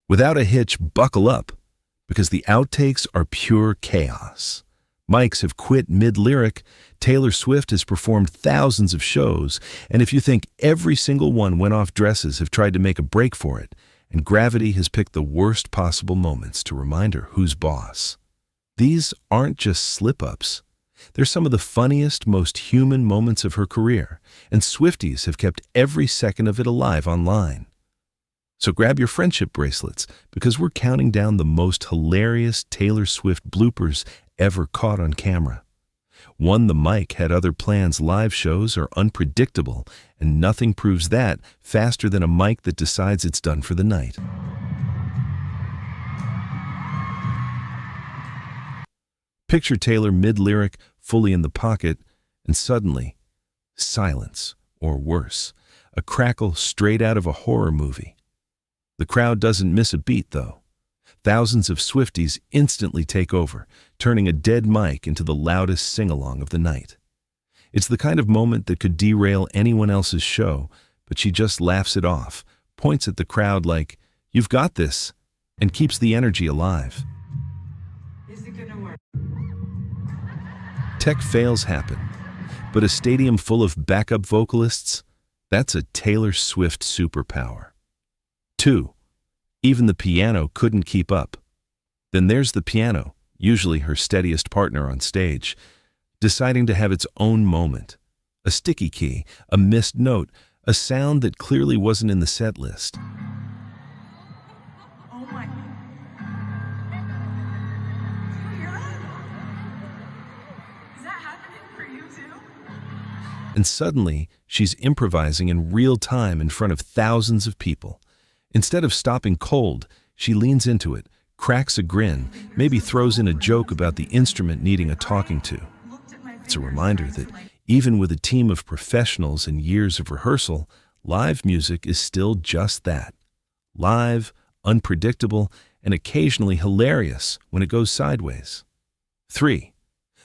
Without a hitch, buckle up, because the outtakes are pure chaos. Mics have quit mid-lyric, Taylor Swift has performed thousands of shows, and if you think every single one went off, dresses have tried to make a break for it, and gravity has picked the worst possible moments to remind her who's boss. These aren't just slip-ups. They're some of the funniest, most human moments of her career, and Swifties have kept every second of it alive online. So grab your friendship bracelets, because we're counting down the most hilarious Taylor Swift bloopers ever caught on camera. One, the mic had other plans. Live shows are unpredictable, and nothing proves that faster than a mic that decides it's done for the night. Picture Taylor mid-lyric, fully in the pocket, and suddenly, silence, or worse, a crackle straight out of a horror movie. The crowd doesn't miss a beat, though. Thousands of Swifties instantly take over, turning a dead mic into the loudest sing-along of the night. It's the kind of moment that could derail anyone else's show, but she just laughs it off, points at the crowd like, "You've got this," and keeps the energy alive. Is it gonna work? Tech fails happen, but a stadium full of backup vocalists, that's a Taylor Swift superpower. 2. Even the piano couldn't keep up. Then there's the piano, usually her steadiest partner on stage, deciding to have its own moment. A sticky key, a missed note, a sound that clearly wasn't in the set list. Oh my. Do you hear that? Is that happening for you too? And suddenly, she's improvising in real time in front of thousands of people. Instead of stopping cold, she leans into it, cracks a grin, maybe throws in a joke about the instrument needing a talking to. It's a reminder that even with a team of professionals and years of rehearsal, live music is still just that. Live, unpredictable, and occasionally hilarious when it goes sideways. 3.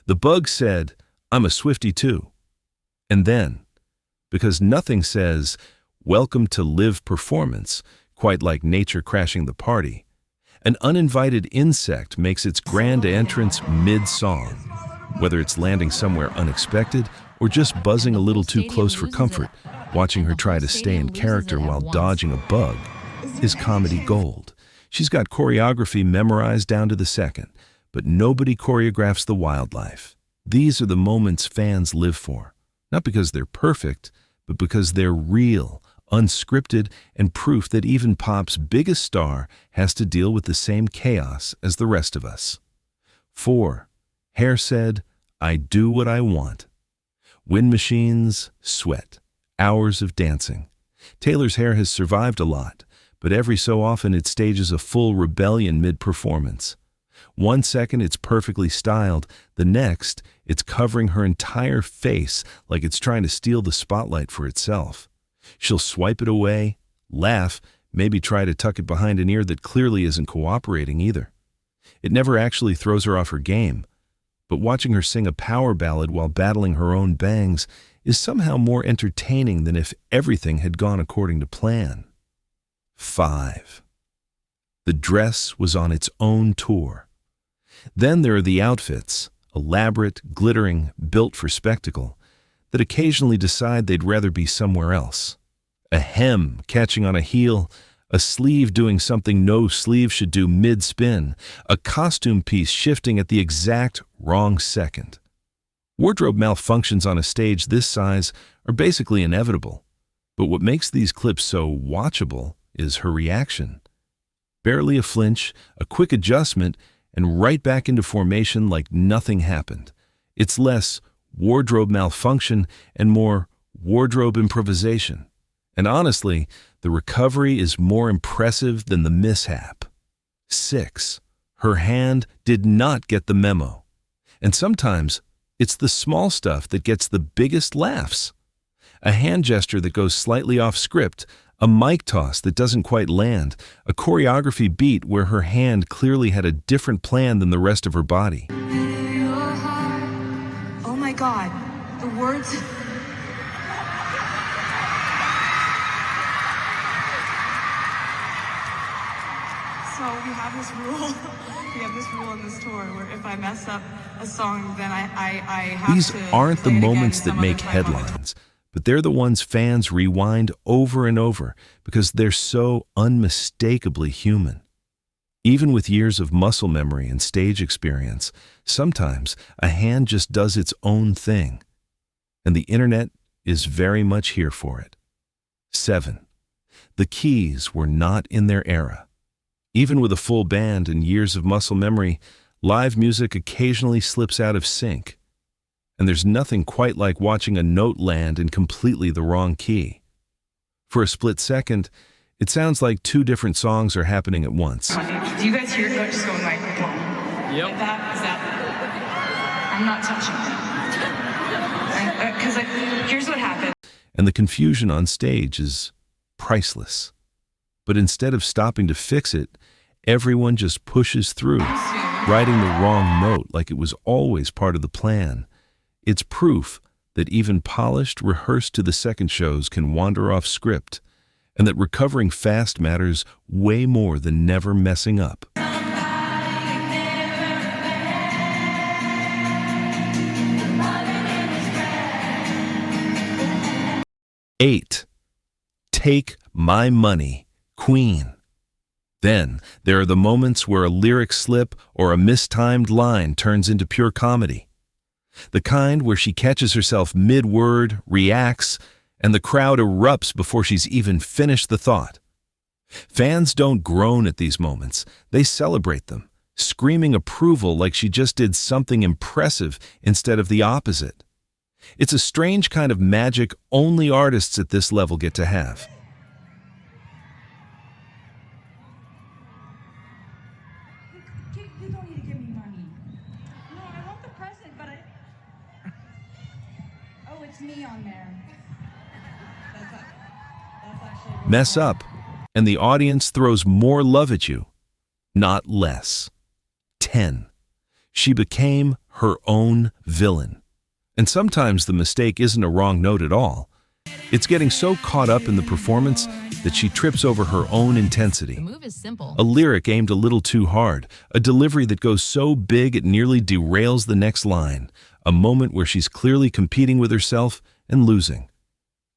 The Bug said, "I'm a Swiftie too." And then, because nothing says, "Welcome to live performance," quite like nature crashing the party, an uninvited insect makes its grand entrance mid-song. Whether it's landing somewhere unexpected or just buzzing a little too close for comfort, watching her try to stay in character while dodging a bug is comedy gold. She's got choreography memorized down to the second, but nobody choreographs the wildlife. These are the moments fans live for, not because they're perfect, but because they're real, unscripted, and proof that even pop's biggest star has to deal with the same chaos as the rest of us. 4. Hair said, "I do what I want." Wind machines, sweat, hours of dancing. Taylor's hair has survived a lot, but every so often it stages a full rebellion mid-performance. One second it's perfectly styled, the next it's covering her entire face like it's trying to steal the spotlight for itself. She'll swipe it away, laugh, maybe try to tuck it behind an ear that clearly isn't cooperating either. It never actually throws her off her game, but watching her sing a power ballad while battling her own bangs is somehow more entertaining than if everything had gone according to plan. 5. The dress was on its own tour. Then there are the outfits, elaborate, glittering, built for spectacle, that occasionally decide they'd rather be somewhere else. A hem catching on a heel, a sleeve doing something no sleeve should do mid-spin, a costume piece shifting at the exact wrong second. Wardrobe malfunctions on a stage this size are basically inevitable, but what makes these clips so watchable is her reaction. Barely a flinch, a quick adjustment, and right back into formation like nothing happened. It's less wardrobe malfunction and more wardrobe improvisation. And honestly, the recovery is more impressive than the mishap. 6. Her hand did not get the memo. And sometimes it's the small stuff that gets the biggest laughs. A hand gesture that goes slightly off script, a mic toss that doesn't quite land, a choreography beat where her hand clearly had a different plan than the rest of her body. Oh my God, the words. So we have this rule. We have this rule in this tour where if I mess up a song, then I have These to aren't the play it again moments that some other make time on the tour. headlines, but they're the ones fans rewind over and over because they're so unmistakably human. Even with years of muscle memory and stage experience, sometimes a hand just does its own thing, and the internet is very much here for it. 7. The keys were not in their era. Even with a full band and years of muscle memory, live music occasionally slips out of sync. And there's nothing quite like watching a note land in completely the wrong key. For a split second, it sounds like two different songs are happening at once. Do you guys hear it? Just going like, Yep. like that? Is that? I'm not touching it. Because here's what happened. And the confusion on stage is priceless. But instead of stopping to fix it, everyone just pushes through, writing the wrong note like it was always part of the plan. It's proof that even polished, rehearsed to the second shows can wander off script, and that recovering fast matters way more than never messing up. 8. Take My Money, Queen. Then there are the moments where a lyric slip or a mistimed line turns into pure comedy. The kind where she catches herself mid-word, reacts, and the crowd erupts before she's even finished the thought. Fans don't groan at these moments, they celebrate them, screaming approval like she just did something impressive instead of the opposite. It's a strange kind of magic only artists at this level get to have. You don't need to give me money. No, I want the present, but oh, it's me on there. That's actually Mess up, and the audience throws more love at you, not less. 10. She became her own villain. And sometimes the mistake isn't a wrong note at all. It's getting so caught up in the performance that she trips over her own intensity. The move is simple. A lyric aimed a little too hard, a delivery that goes so big it nearly derails the next line, a moment where she's clearly competing with herself and losing.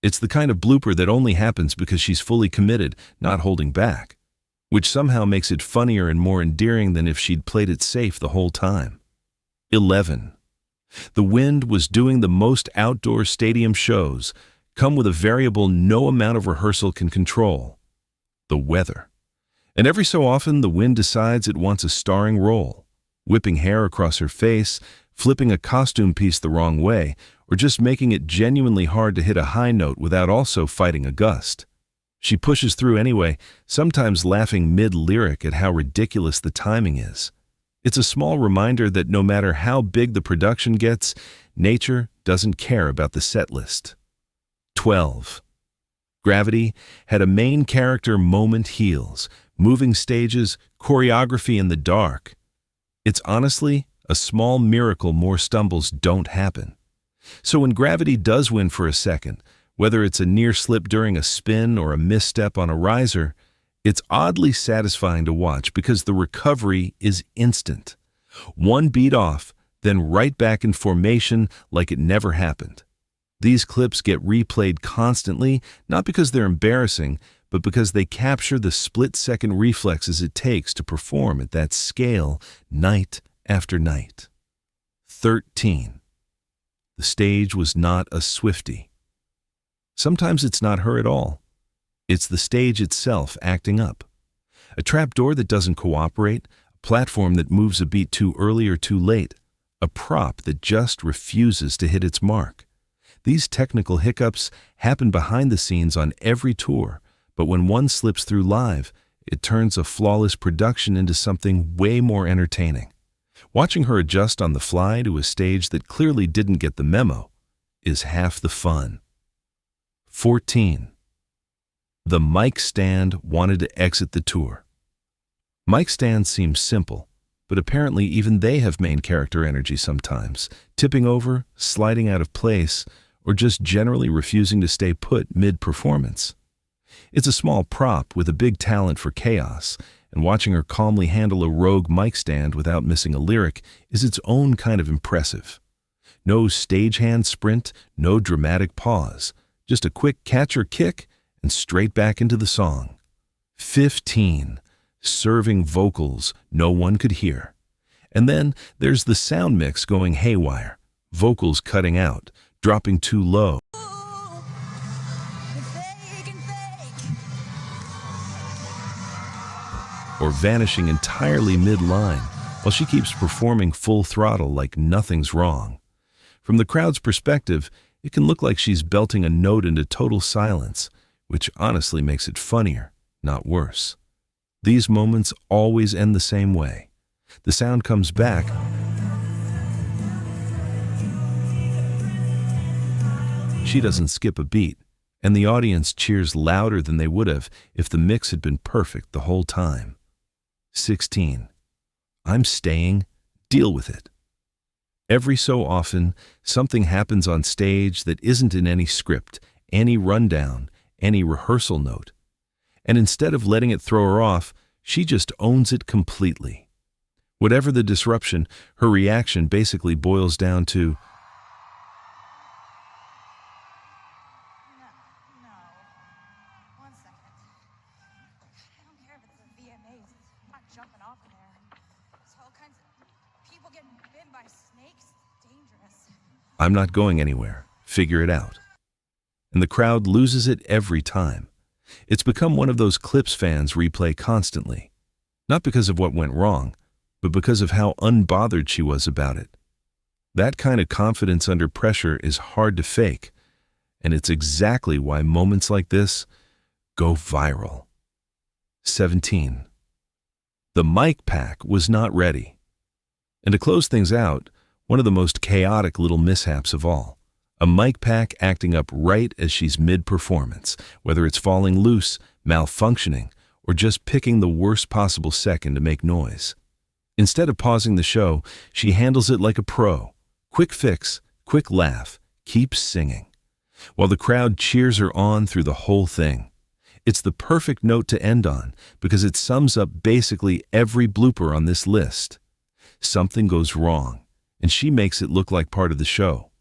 It's the kind of blooper that only happens because she's fully committed, not holding back, which somehow makes it funnier and more endearing than if she'd played it safe the whole time. 11. The Wind was doing the most outdoor stadium shows, come with a variable no amount of rehearsal can control: the weather. And every so often, the Wind decides it wants a starring role, whipping hair across her face, flipping a costume piece the wrong way, or just making it genuinely hard to hit a high note without also fighting a gust. She pushes through anyway, sometimes laughing mid-lyric at how ridiculous the timing is. It's a small reminder that no matter how big the production gets, nature doesn't care about the set list. 12. Gravity had a main character moment heals, moving stages, choreography in the dark. It's honestly a small miracle more stumbles don't happen. So when Gravity does win for a second, whether it's a near slip during a spin or a misstep on a riser, it's oddly satisfying to watch because the recovery is instant. One beat off, then right back in formation like it never happened. These clips get replayed constantly, not because they're embarrassing, but because they capture the split-second reflexes it takes to perform at that scale night after night. 13. The stage was not a Swiftie. Sometimes it's not her at all. It's the stage itself acting up. A trapdoor that doesn't cooperate, a platform that moves a beat too early or too late, a prop that just refuses to hit its mark. These technical hiccups happen behind the scenes on every tour, but when one slips through live, it turns a flawless production into something way more entertaining. Watching her adjust on the fly to a stage that clearly didn't get the memo is half the fun. 14. The mic stand wanted to exit the tour. Mic stands seem simple, but apparently even they have main character energy sometimes, tipping over, sliding out of place, or just generally refusing to stay put mid-performance. It's a small prop with a big talent for chaos, and watching her calmly handle a rogue mic stand without missing a lyric is its own kind of impressive. No stagehand sprint, no dramatic pause, just a quick catch or kick and straight back into the song. 15. Serving vocals no one could hear. And then there's the sound mix going haywire, vocals cutting out, dropping too low, or vanishing entirely mid-line while she keeps performing full throttle like nothing's wrong. From the crowd's perspective, it can look like she's belting a note into total silence, which honestly makes it funnier, not worse. These moments always end the same way. The sound comes back, she doesn't skip a beat, and the audience cheers louder than they would have if the mix had been perfect the whole time. 16. I'm staying, deal with it. Every so often, something happens on stage that isn't in any script, any rundown, any rehearsal note. And instead of letting it throw her off, she just owns it completely. Whatever the disruption, her reaction basically boils down to, No. 1 second. I don't care if it's the VMAs. I'm not jumping off in there. There's all kinds of people getting bitten by snakes. Dangerous. I'm not going anywhere, figure it out. And the crowd loses it every time. It's become one of those clips fans replay constantly, not because of what went wrong, but because of how unbothered she was about it. That kind of confidence under pressure is hard to fake, and it's exactly why moments like this go viral. 17. The mic pack was not ready. And to close things out, one of the most chaotic little mishaps of all. A mic pack acting up right as she's mid-performance, whether it's falling loose, malfunctioning, or just picking the worst possible second to make noise. Instead of pausing the show, she handles it like a pro. Quick fix, quick laugh, keeps singing, while the crowd cheers her on through the whole thing. It's the perfect note to end on because it sums up basically every blooper on this list. Something goes wrong, and she makes it look like part of the show.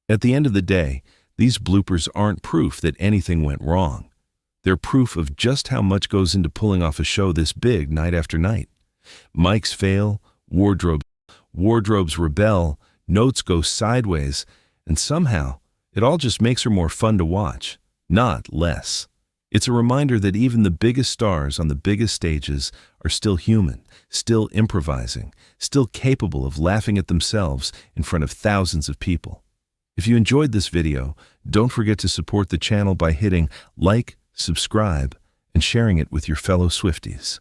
At the end of the day, these bloopers aren't proof that anything went wrong. They're proof of just how much goes into pulling off a show this big night after night. Mics fail, wardrobes rebel, notes go sideways, and somehow it all just makes her more fun to watch, not less. It's a reminder that even the biggest stars on the biggest stages are still human, still improvising, still capable of laughing at themselves in front of thousands of people. If you enjoyed this video, don't forget to support the channel by hitting like, subscribe, and sharing it with your fellow Swifties.